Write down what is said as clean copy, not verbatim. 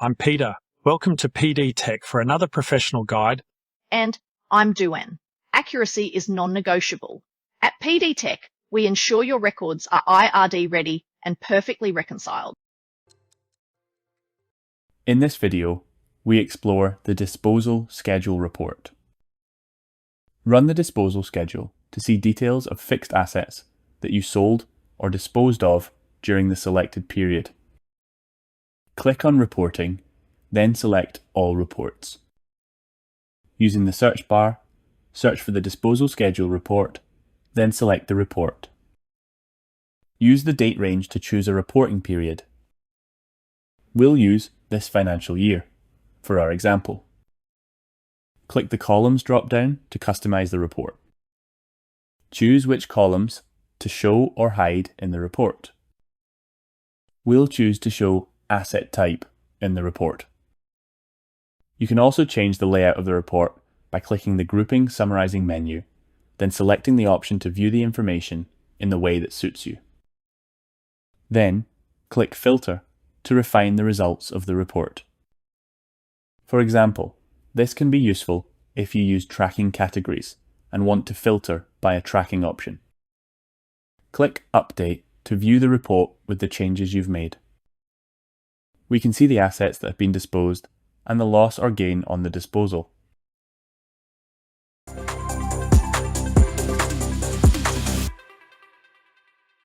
I'm Peter. Welcome to PD Tech for another professional guide. And I'm Duan. Accuracy is non-negotiable. At PD Tech, we ensure your records are IRD ready and perfectly reconciled. In this video, we explore the disposal schedule report. Run the disposal schedule to see details of fixed assets that you sold or disposed of during the selected period. Click on Reporting, then select All Reports. Using the search bar, search for the disposal schedule report, then select the report. Use the date range to choose a reporting period. We'll use this financial year for our example. Click the Columns drop-down to customize the report. Choose which columns to show or hide in the report. We'll choose to show Asset Type in the report. You can also change the layout of the report by clicking the Grouping Summarizing menu, then selecting the option to view the information in the way that suits you. Then, click Filter to refine the results of the report. For example, this can be useful if you use tracking categories and want to filter by a tracking option. Click Update to view the report with the changes you've made. We can see the assets that have been disposed and the loss or gain on the disposal.